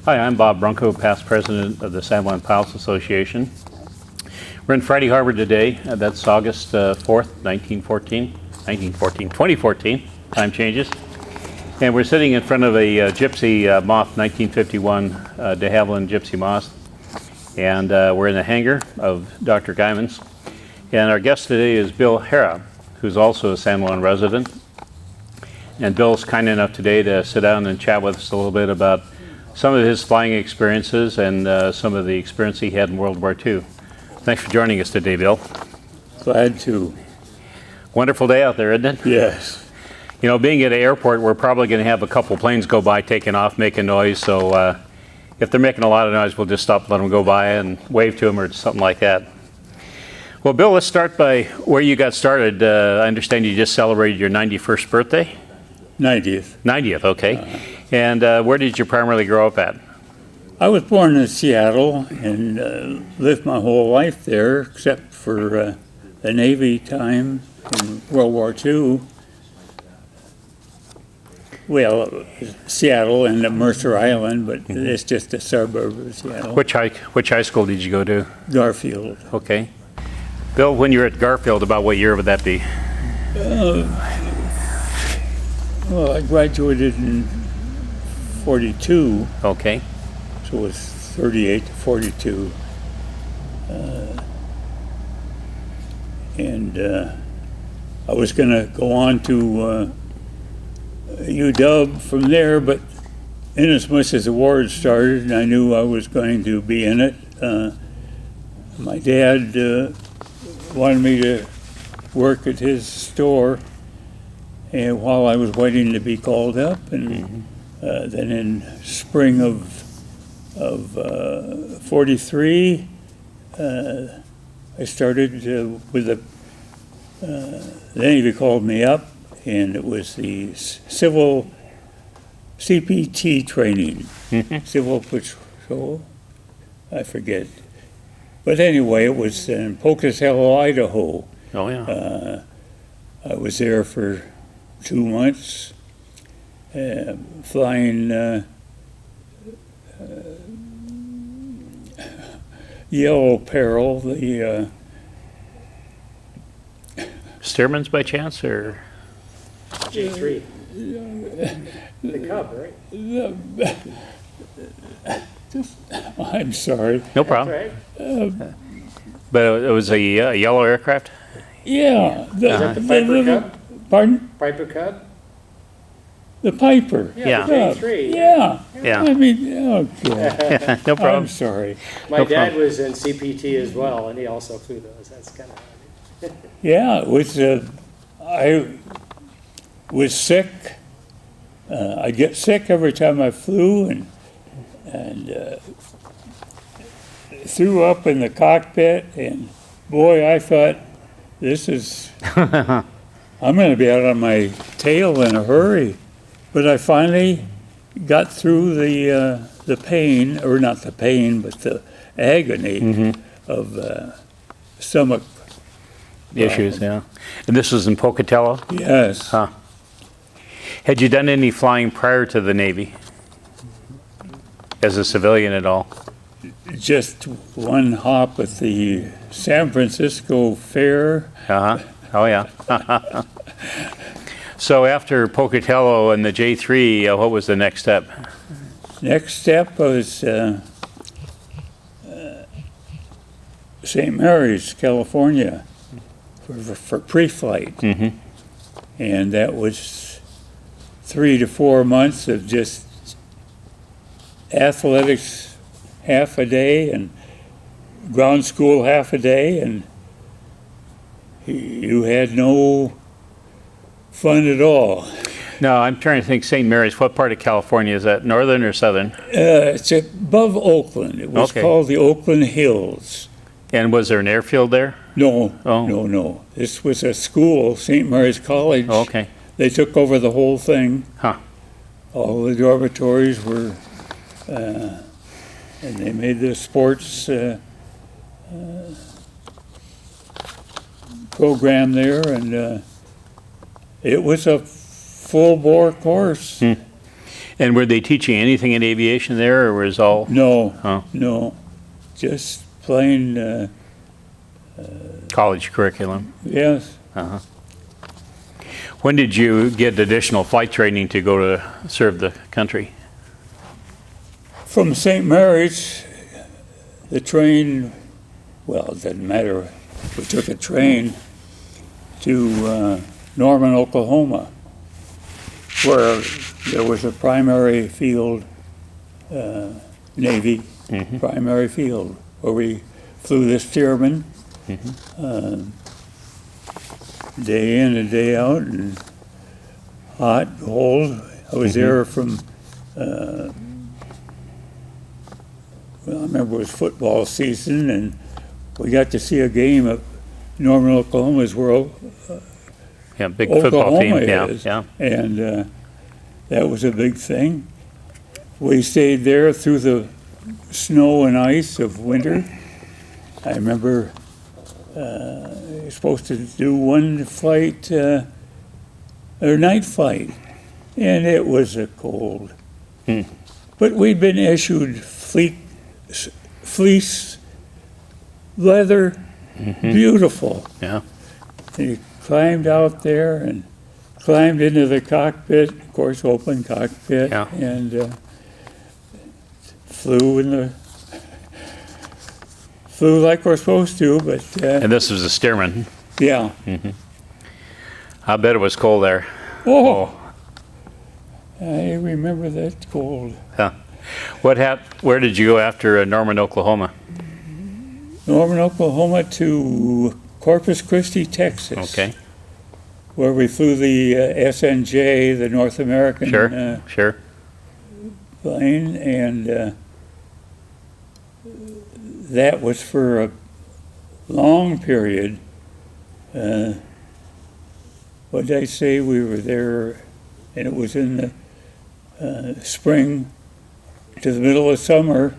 Hi, I'm Bob Brunkow, past president of the San Juan Pilots Association. We're in Friday Harbor today. That's August 4th, 2014. Time changes. And we're sitting in front of a Gypsy Moth 1951 de Havilland Gypsy Moth. And we're in the hangar of Dr. Guyman's. And our guest today is Bill Harrah, who's also a San Juan resident. And Bill's kind enough today to sit down and chat with us a little bit about some of his flying experiences and some of the experience he had in World War II. Thanks for joining us today, Bill. Glad to. Wonderful day out there, isn't it? Yes. You know, being at an airport, we're probably going to have a couple planes go by taking off, making noise. So if they're making a lot of noise, we'll just stop and let them go by and wave to them or something like that. Well, Bill, let's start by where you got started. I understand you just celebrated your 91st birthday? 90th. 90th, okay. And where did you primarily grow up at? I was born in Seattle and lived my whole life there, except for the Navy time in World War II. Well, Seattle and Mercer Island, but it's just a suburb of Seattle. Which high school did you go to? Garfield. Okay. Bill, when you were at Garfield, about what year would that be? Well, I graduated in 42. Okay. So it was 38 to 42. And I was going to go on to UW from there, but inasmuch as the war had started and I knew I was going to be in it, my dad wanted me to work at his store, and while I was waiting to be called up, and then in spring of 43, I started with the Navy called me up, and it was the civil CPT training, civil patrol, I forget. But anyway, it was in Pocatello, Idaho. Oh, yeah. I was there for 2 months, flying Yellow Peril, the Stearman's by chance, or? J3. The Cub, right? I'm sorry. No problem. That's right. But it was a yellow aircraft? Yeah. Piper Cub? Pardon? Piper Cub? The Piper. Yeah. The J3. Yeah. Yeah. I mean, okay. No problem. I'm sorry. My No dad problem. was in CPT as well, and he also flew those. That's kind of handy. Yeah, it was. I was sick. I'd get sick every time I flew, and threw up in the cockpit. And boy, I thought, this is. I'm going to be out on my tail in a hurry. But I finally got through the pain, or not the pain, but the agony of stomach Issues, yeah. And this was in Pocatello? Yes. Huh. Had you done any flying prior to the Navy? As a civilian at all? Just one hop at the San Francisco Fair. Uh-huh. Oh, yeah. So after Pocatello and the J3, what was the next step? Next step was St. Mary's, California, for pre-flight. And that was 3 to 4 months of just athletics half a day and ground school half a day, and you had no fun at all. No, I'm trying to think. St. Mary's, what part of California is that? Northern or southern? It's above Oakland. It was Okay. called the Oakland Hills. And was there an airfield there? No, Oh. no. This was a school, St. Mary's College. Oh, okay. They took over the whole thing. Huh. All the dormitories were, and they made the sports program there, and it was a full-bore course. And were they teaching anything in aviation there, or was all? No, Oh. no, just plain, College curriculum? yes. Uh-huh. When did you get additional flight training to go to serve the country? From St. Mary's, the train, well, it doesn't matter, we took a train to Norman, Oklahoma, where there was a primary field, Navy primary field, where we flew the Stearman day in and day out, and hot, cold. I was there from, well, I remember it was football season, and we got to see a game at Norman, Oklahoma's where Yeah, big football team. Oklahoma Yeah, is. yeah. And that was a big thing. We stayed there through the snow and ice of winter. I remember you're supposed to do one flight, or night flight, and it was a cold. But we'd been issued fleece leather, beautiful. Yeah. And you climbed out there and climbed into the cockpit, of course, open cockpit, Yeah. and flew like we're supposed to, but And this was a Stearman. yeah. I bet it was cold there. Oh, I remember that cold. Where did you go after Norman, Oklahoma? Norman, Oklahoma to Corpus Christi, Texas. Okay. Where we flew the SNJ, the North American Sure, sure. plane, and that was for a long period. What did I say? We were there, and it was in the spring to the middle of summer,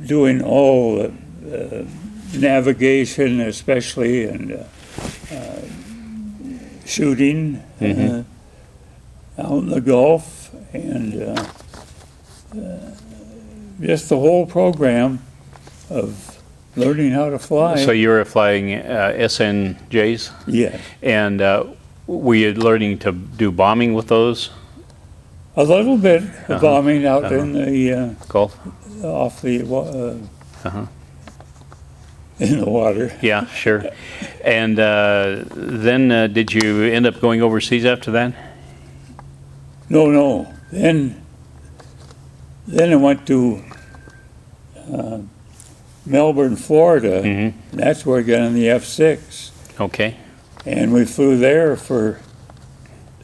doing all the navigation, especially, and shooting out in the Gulf, and just the whole program of learning how to fly. So you were flying SNJs, Yes, and were you learning to do bombing with those? a little bit of bombing out in the Gulf? off the in the water. Yeah, sure. And then did you end up going overseas after that? No. Then I went to Melbourne, Florida. And that's where I got on the F6. Okay. And we flew there for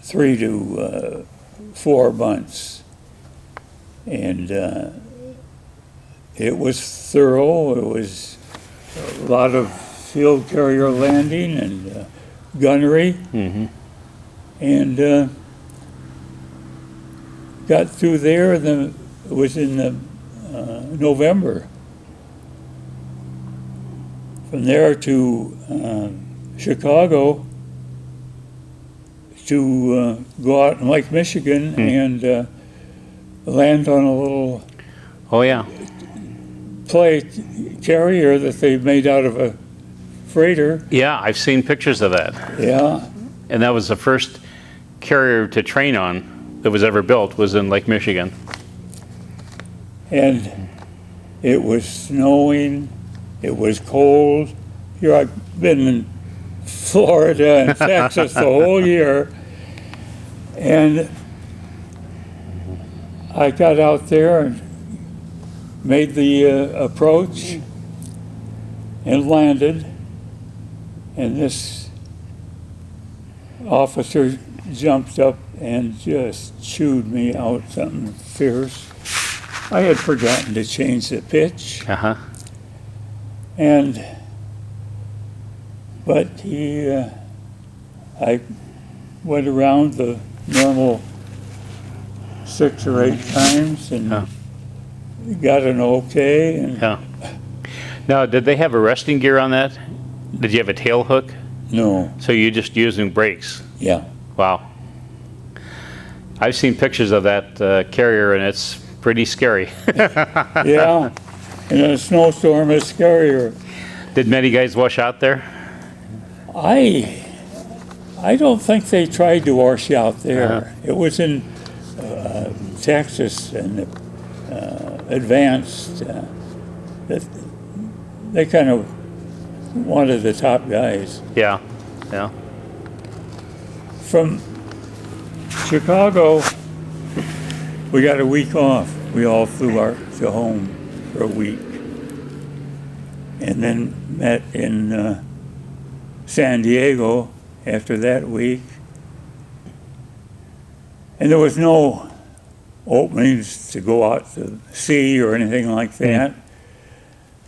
3 to 4 months. And it was thorough. It was a lot of field carrier landing and gunnery. And got through there, and then it was in November. From there to Chicago to go out in Lake Michigan and land on a little Oh, yeah. plate carrier that they made out of a freighter. Yeah, I've seen pictures of that. Yeah, And that was the first carrier to train on that was ever built, was in Lake Michigan. and it was snowing, it was cold. Here I've been in Florida and Texas the whole year, and I got out there and made the approach and landed, and this officer jumped up and just chewed me out something fierce. I had forgotten to change the pitch, but I went around the normal 6 or 8 times and got an okay. And Yeah. Now, did they have a resting gear on that? Did you have a tail hook? no, So you just using brakes? yeah, Wow. I've seen pictures of that carrier, and it's pretty scary. Yeah, and a snowstorm is scarier. Did many guys wash out there? I don't think they tried to wash out there. It was in Texas and advanced. They kind of wanted the top guys. Yeah, yeah. From Chicago, we got a week off. We all flew to home for a week, and then met in San Diego after that week. And there was no openings to go out to sea or anything like that.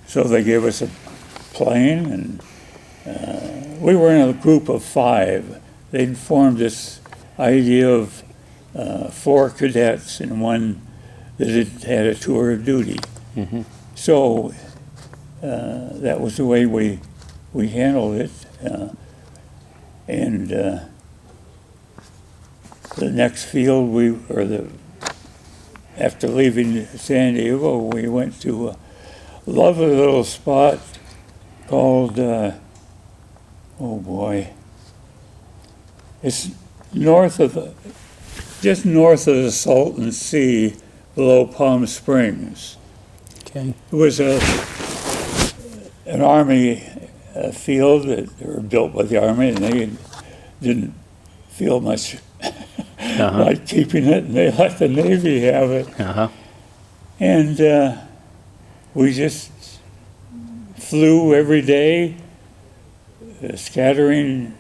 So they gave us a plane, and we were in a group of 5. They'd formed this idea of 4 cadets and one that had a tour of duty. So that was the way we handled it. And the next field after leaving San Diego, we went to a lovely little spot called, oh boy, it's just north of the Salton Sea, below Palm Springs. Okay. It was an Army field that were built by the Army, and they didn't feel much like keeping it, and they let the Navy have it. And we just flew every day, scattering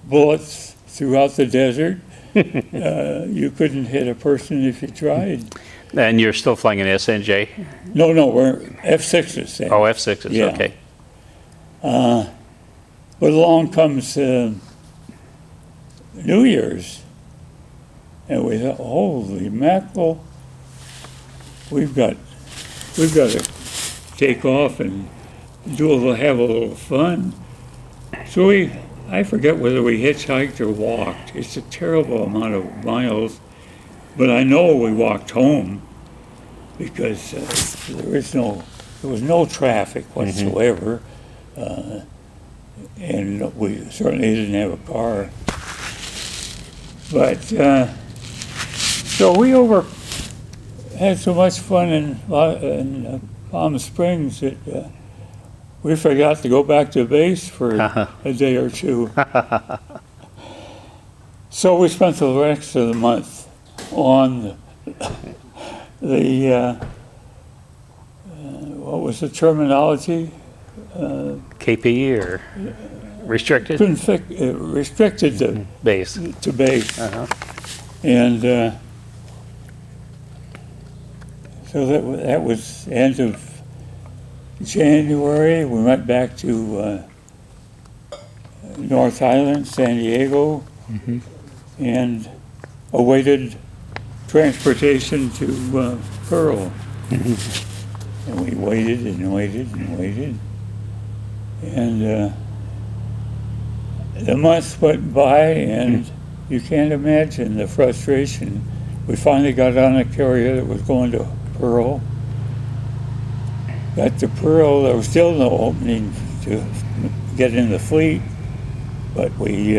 bullets throughout the desert. You couldn't hit a person if you tried. And you're still flying an SNJ? No, we're F-6s. Oh, F-6s, Yeah. okay. But along comes New Year's, and we thought, holy mackerel, we've got to take off and have a little fun. So I forget whether we hitchhiked or walked. It's a terrible amount of miles, but I know we walked home because there was no traffic whatsoever. And we certainly didn't have a car. But, so we had so much fun in Palm Springs that we forgot to go back to base for a day or two. So we spent the rest of the month on the what was the terminology? KP or restricted? Restricted to Base. to base. And so that was end of January. We went back to North Island, San Diego, and awaited transportation to Pearl. And we waited and waited and waited. And the months went by, and you can't imagine the frustration. We finally got on a carrier that was going to Pearl. Got to Pearl, there was still no opening to get in the fleet, but we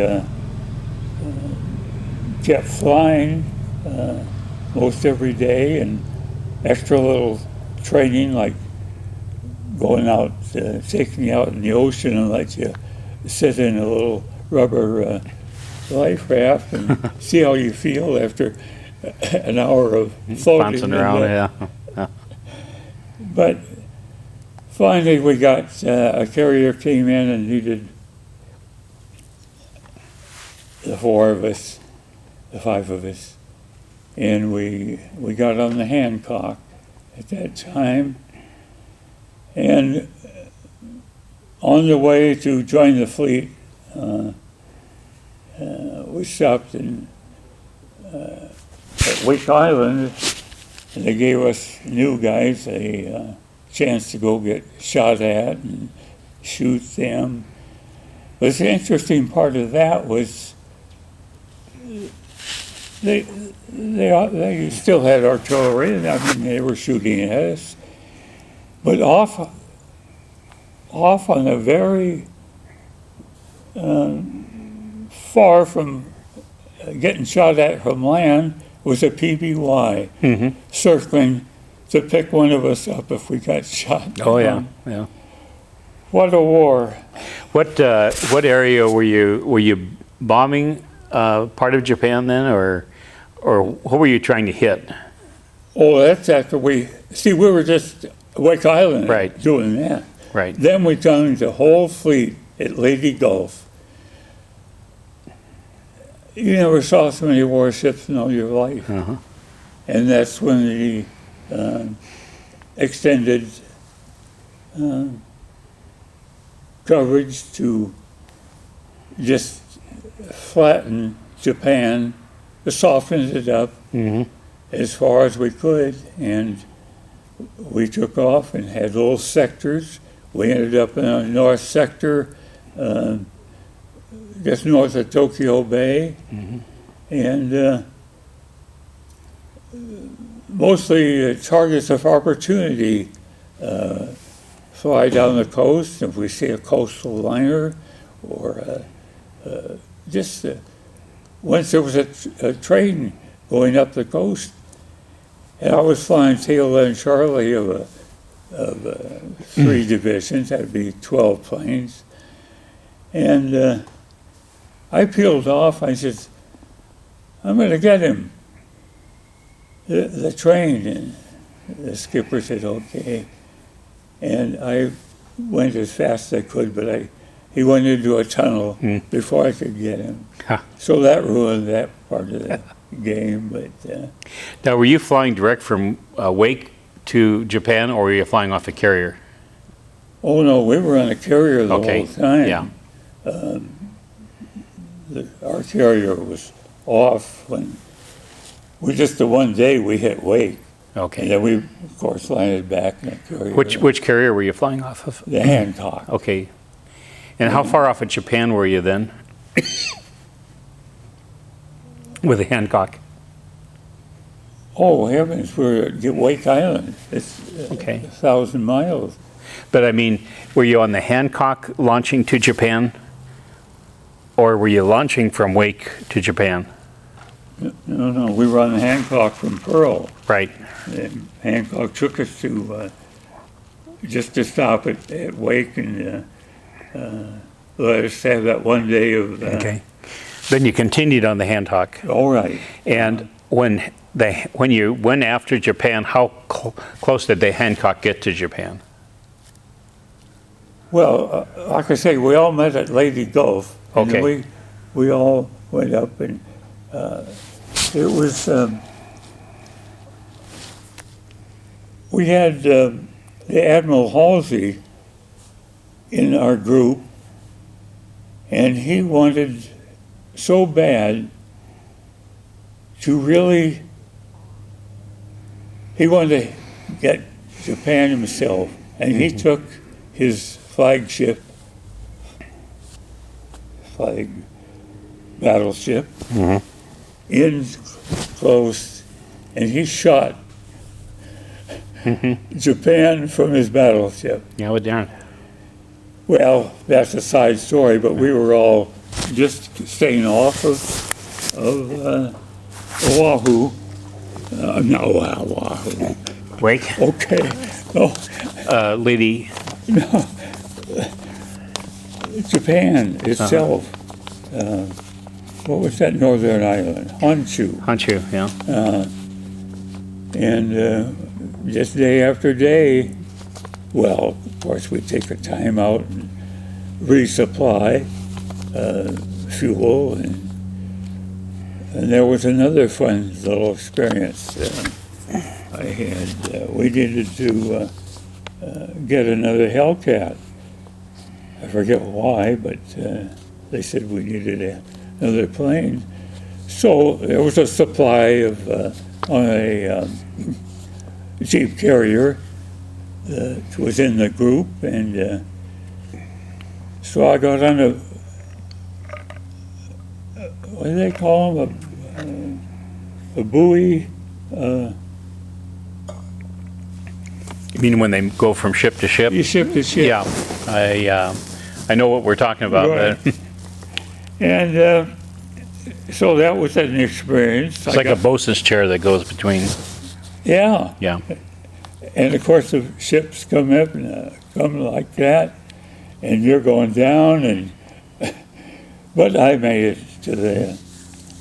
kept flying most every day, and extra little training, like going out, taking you out in the ocean and let you sit in a little rubber life raft and see how you feel after an hour of floating. Bouncing around, yeah. But finally we got, a carrier came in and needed the 4 of us, the 5 of us, and we got on the Hancock at that time. And on the way to join the fleet, we stopped at Wake Island, and they gave us new guys a chance to go get shot at and shoot them. But the interesting part of that was they still had artillery, and I mean, they were shooting at us. But off on a very far from getting shot at from land was a PBY circling to pick one of us up if we got shot. Oh, yeah, yeah. What a war. What area were you bombing, part of Japan then, or what were you trying to hit? Oh, that's after we were just Wake Island Right. doing that. Right. Then we joined the whole fleet at Lady Gulf. You never saw so many warships in all your life. Uh-huh. And that's when the extended coverage to just flatten Japan, soften it up as far as we could, and we took off and had little sectors. We ended up in a north sector, just north of Tokyo Bay, and mostly targets of opportunity. Fly down the coast if we see a coastal liner, or just once there was a train going up the coast, and I was flying tail end Charlie of 3 divisions. That'd be 12 planes, and I peeled off. I said, "I'm going to get him." The train, and the skipper said, "Okay." And I went as fast as I could, but he went into a tunnel before I could get him. Huh. So that ruined that part of the game. But Now, were you flying direct from Wake to Japan, or were you flying off a carrier? oh no, we were on a carrier the Okay, whole time. yeah. Our carrier was off when the one day we hit Wake. And Okay. then we, of course, landed back in the carrier. Which carrier were you flying off of? The Hancock. Okay. And how far off of Japan were you then? With the Hancock? Oh, heavens, we're at Wake Island. It's Okay. 1,000 miles. But I mean, were you on the Hancock launching to Japan? Or were you launching from Wake to Japan? No, we were on the Hancock from Pearl. Right. And Hancock took us to, just to stop at Wake and let us have that one day of, Okay. Then you continued on the Hancock. all right. And when you went after Japan, how close did the Hancock get to Japan? Well, like I say, we all met at Lady Gulf. And Okay. we all went up, and it was, we had the Admiral Halsey in our group, and he wanted so bad to really, he wanted to get Japan himself, and he took his flagship, battleship, in close, and he shot Japan from his battleship. Yeah, well, darn. Well, that's a side story, but we were all just staying off of Oahu. No, Oahu. Wake? Okay. Oh, Lady, Japan itself. What was that northern island? Honshu. Honshu, yeah. And just day after day, well, of course, we take a time out and resupply fuel, and there was another fun little experience I had. We needed to get another Hellcat. I forget why, but they said we needed another plane. So there was a supply of on a Jeep carrier that was in the group, and so I got on a what do they call them? a buoy. You mean when they go from ship to ship? You ship to ship. Yeah, I know what we're talking about. Right. But And so that was an experience. it's like a bosun's chair that goes between. Yeah. Yeah. And of course the ships come up and come like that, and you're going down, and but I made it to the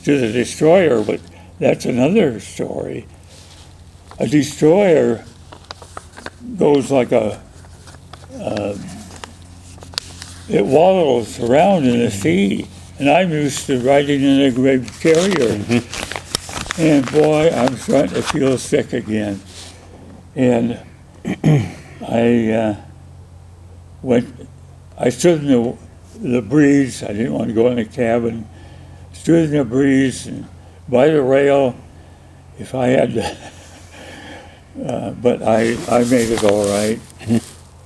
destroyer. But that's another story. A destroyer goes like it waddles around in the sea, and I'm used to riding in a great carrier. And boy, I'm starting to feel sick again. And I stood in the breeze. I didn't want to go in the cabin. Stood in the breeze and by the rail, if I had to, but I made it all right.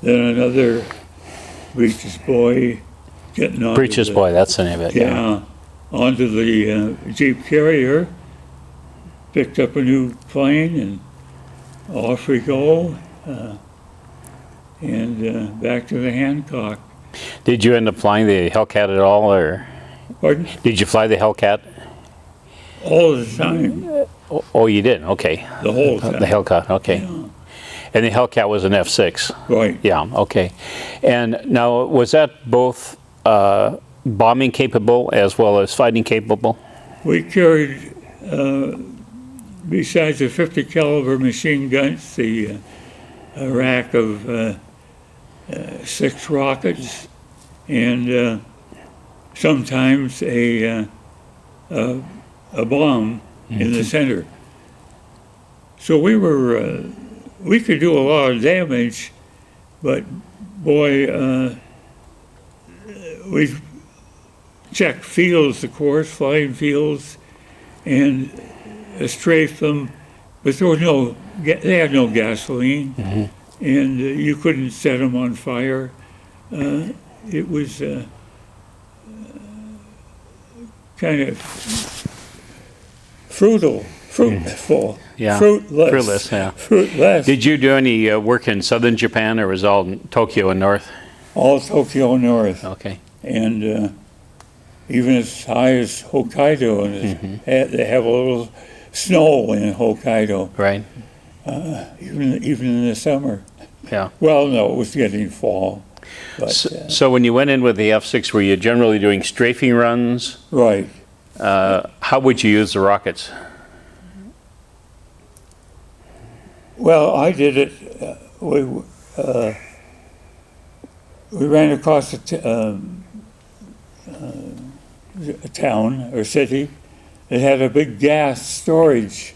Then another breeches boy getting on. Breeches Boy, that's the name of it. Yeah, onto the Jeep carrier, picked up a new plane, and off we go, and back to the Hancock. Did you end up flying the Hellcat at all, or Pardon? did you fly the Hellcat? All the time, Oh, you did. Okay. the whole time. The Hellcat. Okay. Yeah. And the Hellcat was an F6. Right. Yeah. Okay. And now, was that both bombing capable as well as fighting capable? We carried, besides the 50 caliber machine guns, a rack of 6 rockets, and sometimes a bomb in the center. So we could do a lot of damage, but boy, we checked fields, of course, flying fields, and strafed them, but there was they had no gasoline, and you couldn't set them on fire. It was kind of fruitful. Yeah. Fruitless. Yeah. Fruitless. Did you do any work in southern Japan, or was it all in Tokyo and north? All Tokyo North, Okay. and even as high as Hokkaido, and they have a little snow in Hokkaido, Right. even in the summer. Yeah. Well, no, it was getting fall, but So when you went in with the F6, were you generally doing strafing runs? right. How would you use the rockets? Well, I did it. We ran across a town or city that had a big gas storage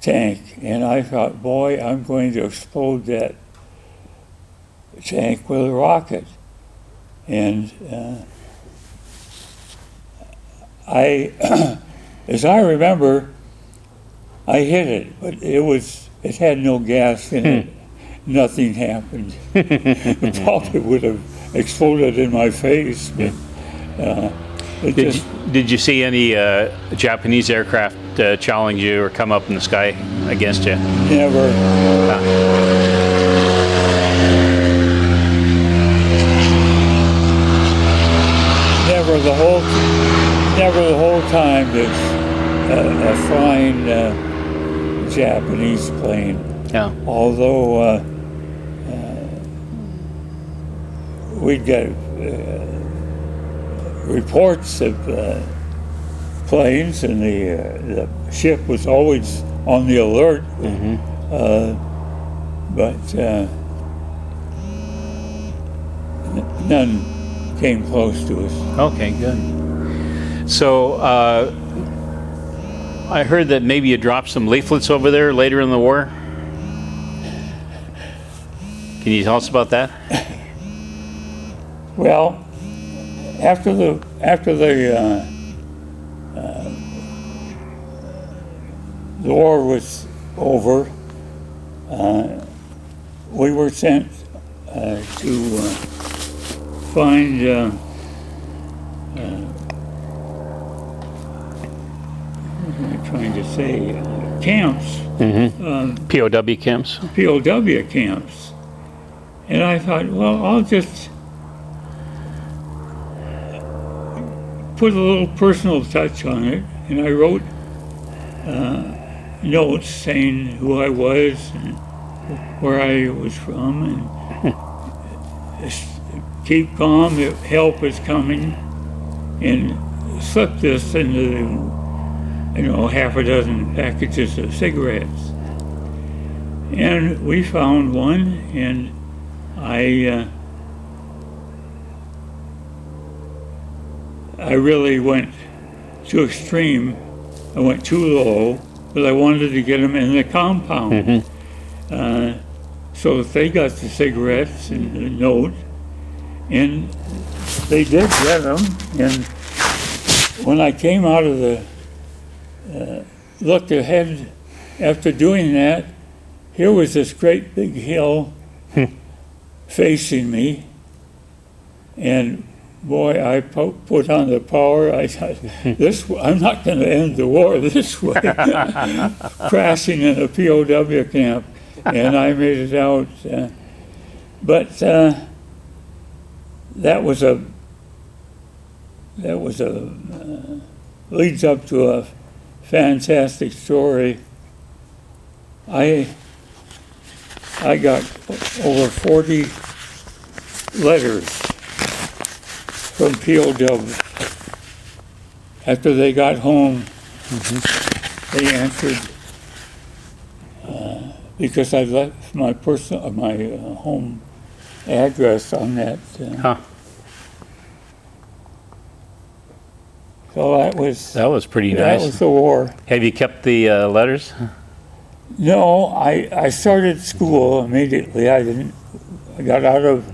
tank, and I thought, boy, I'm going to explode that tank with a rocket. And as I remember, I hit it, but it had no gas in it. Nothing happened. It probably would have exploded in my face, but Did you see any Japanese aircraft challenge you or come up in the sky against you? never. Never the whole time did a flying Japanese plane. Yeah. Although we'd get reports of planes, and the ship was always on the alert. But none came close to us. Okay, good. So I heard that maybe you dropped some leaflets over there later in the war. Can you tell us about that? Well, after the war was over, we were sent to find am I trying to say, camps, POW camps. POW camps. And I thought, well, I'll just put a little personal touch on it. And I wrote notes saying who I was and where I was from, and keep calm, help is coming, and slipped this into, half a dozen packages of cigarettes. And we found one, and I really went too extreme. I went too low, but I wanted to get them in the compound. So they got the cigarettes and the note, and they did get them. And when I came out of the, looked ahead after doing that, here was this great big hill facing me, and boy, I put on the power. I thought, I'm not going to end the war this way, crashing in a POW camp, and I made it out. But that was a leads up to a fantastic story. I got over 40 letters from POW. After they got home, they answered because I left my home address on that. So that was pretty that nice. was the war. Have you kept the letters? No, I started school immediately. I got out of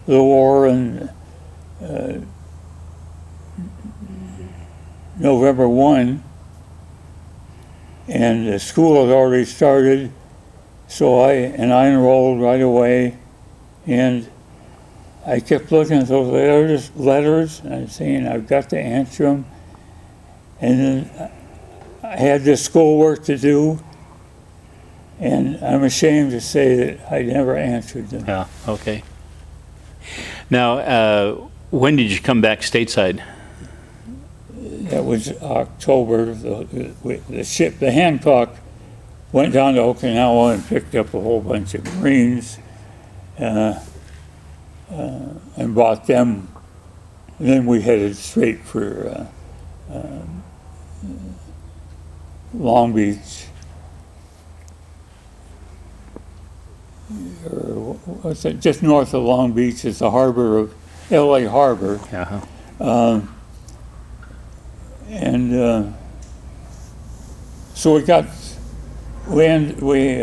the war in November 1, and the school had already started, so I enrolled right away, and I kept looking at those letters and I'm saying, I've got to answer them. And then I had this schoolwork to do, and I'm ashamed to say that I never answered them. Yeah, okay. Now, when did you come back stateside? That was October. The ship, the Hancock, went down to Okinawa and picked up a whole bunch of Marines and brought them. And then we headed straight for Long Beach. Or what's it? Just north of Long Beach is the harbor of LA Harbor. So we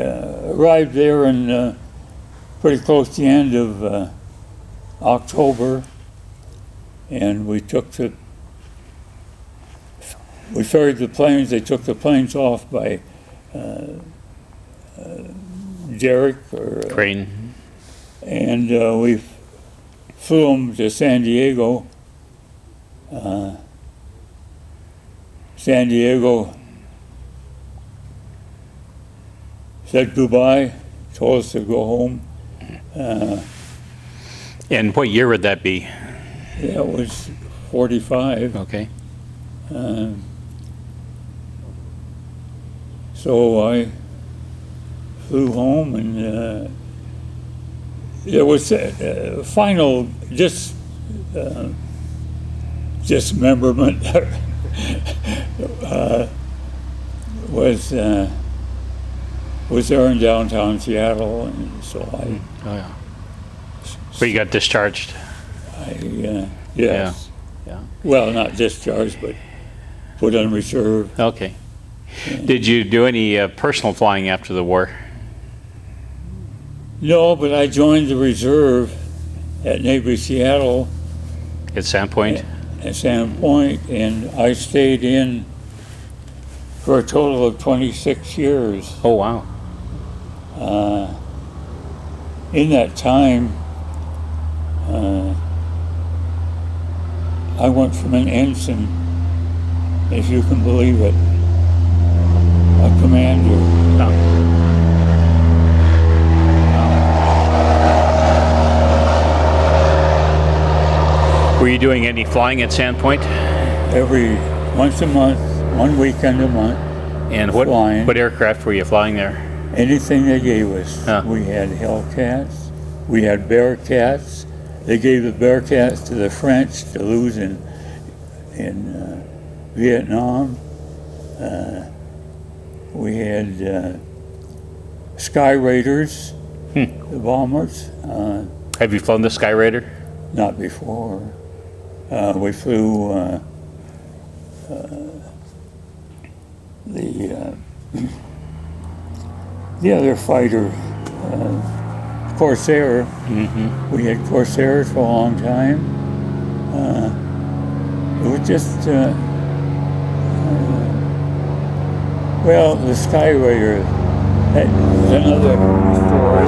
arrived there in pretty close to the end of October, and we ferried the planes. They took the planes off by Derrick or Crane. and we flew them to San Diego. San Diego said goodbye, told us to go home. And what year would that be? That was 45. Okay. So I flew home, and there was a final dismemberment was there in downtown Seattle, and so Oh, yeah. So you got discharged? yes. Yeah. Well, not discharged, but put on reserve. Okay. Did you do any personal flying after the war? No, but I joined the reserve at neighboring Seattle At Sandpoint? at Sandpoint, and I stayed in for a total of 26 years. Oh, wow. In that time, I went from an ensign, if you can believe it, a commander. Were you doing any flying at Sandpoint? Every once a month, 1 weekend a month, And what Flying. what aircraft were you flying there? anything they gave us. Huh. We had Hellcats, we had Bearcats. They gave the Bearcats to the French to lose in Vietnam. We had Sky Raiders, the bombers. Have you flown the Sky Raider? Not before. We flew the other fighter, Corsair. We had Corsairs for a long time. It was just, well, the Sky Raider, that was another story.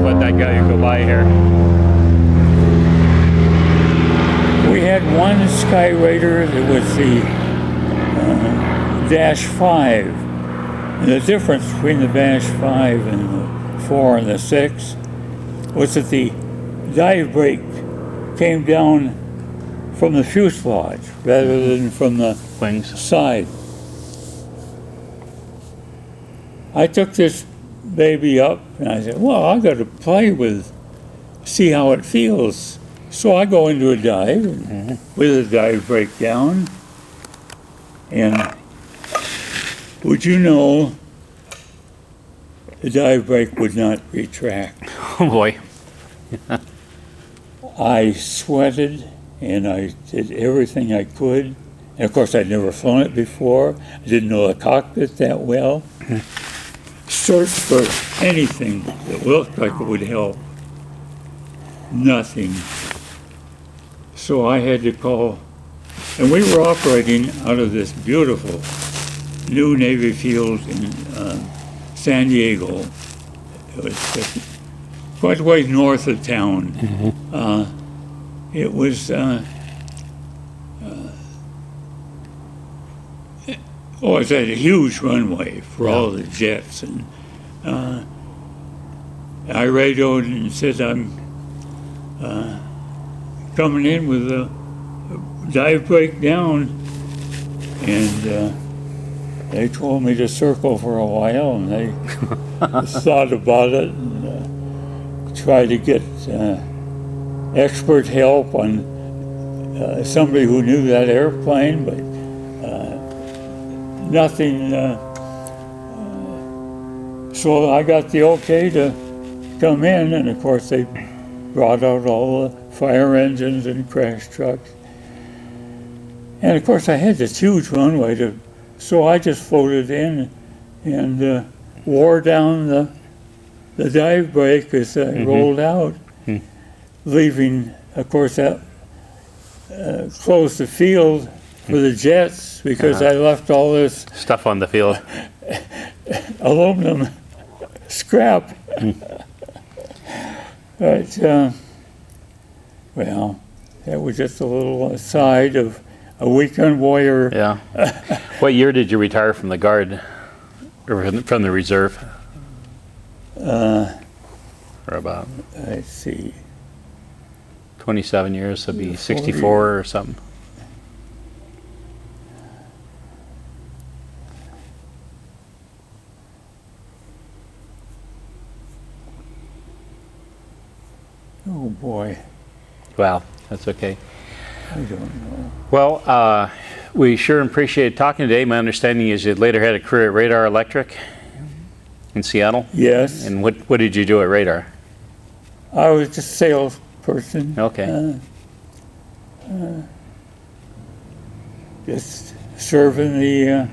Let that guy go by here. We had one Sky Raider that was the Dash 5. And the difference between the Dash 5 and the 4 and the 6 was that the dive brake came down from the fuselage rather than from the Wings. side. I took this baby up and I said, well, I got to play with, see how it feels. So I go into a dive with a dive brake down, and would you know, the dive brake would not retract. Oh boy. I sweated and I did everything I could. And of course, I'd never flown it before. I didn't know the cockpit that well. Searched for anything that looked like it would help. Nothing. So I had to call, and we were operating out of this beautiful new Navy field in San Diego. It was quite a ways north of town. It was, it had a huge runway for all the jets. And I radioed and said, I'm coming in with a dive brake down. And they told me to circle for a while, and they thought about it and tried to get expert help on somebody who knew that airplane, but nothing. So I got the okay to come in, and of course they brought out all the fire engines and crash trucks. And of course I had this huge runway so I just floated in and wore down the dive brake as I rolled out, leaving, of course, that closed the field for the jets because I left all this Stuff on the field. aluminum scrap. But, well, that was just a little aside of a weekend warrior. Yeah. What year did you retire from the Guard? Or from the Reserve? Or about Let's see. 27 years, so it'd be 40. 64 or something. Oh boy, Wow, that's okay. I don't know. Well, we sure appreciate talking today. My understanding is you later had a career at Radar Electric in Seattle. Yes, And what did you do at Radar? I was just a salesperson. Okay. Just serving the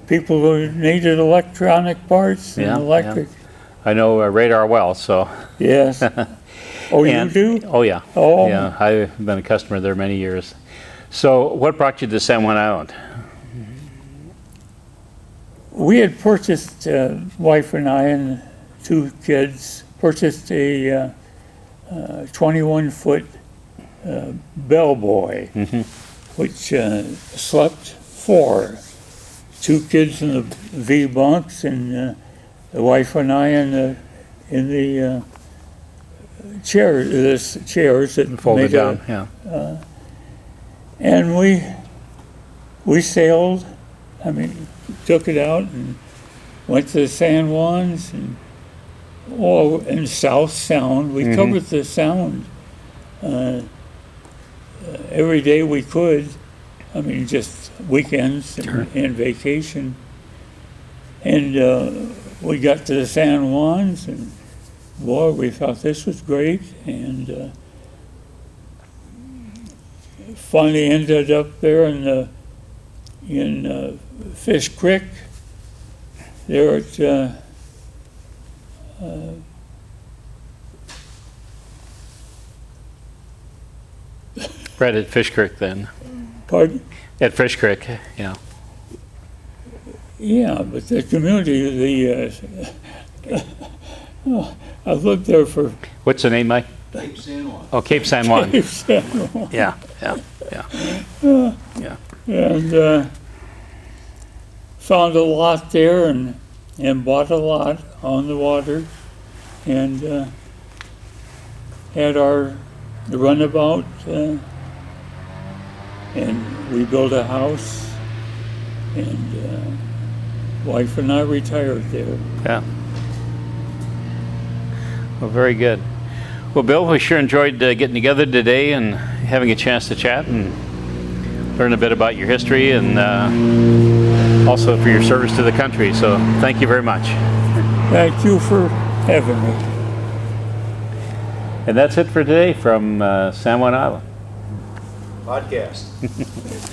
people who needed electronic parts Yeah, and electric. I know Radar well, so. Yes. Oh, And- you do? Oh, yeah. Oh. Yeah, I've been a customer there many years. So what brought you to San Juan Island? We had purchased, wife and I and 2 kids, purchased a 21-foot bellboy, which slept 4. two kids in the V bunks, and the wife and I in the chairs that Folded make a- down, yeah. And we sailed. I mean, took it out and went to the San Juans and South Sound. We covered the Sound every day we could. I mean, just weekends and vacation. And we got to the San Juans, and boy, we thought this was great. And finally ended up there in Fish Creek, there at Right at Fish Creek then. pardon? At Fish Creek, yeah. Yeah, but the community, I've lived there for What's the name, Mike? Cape San Juan. Oh, Cape San Juan. Yeah, yeah, yeah. Yeah. and found a lot there and bought a lot on the water, and had our runabout, and we built a house, and wife and I retired there. Yeah. Well, very good. Well, Bill, we sure enjoyed getting together today and having a chance to chat and learn a bit about your history and also for your service to the country. So thank you very much. Thank you for having me. And that's it for today from San Juan Island. Podcast.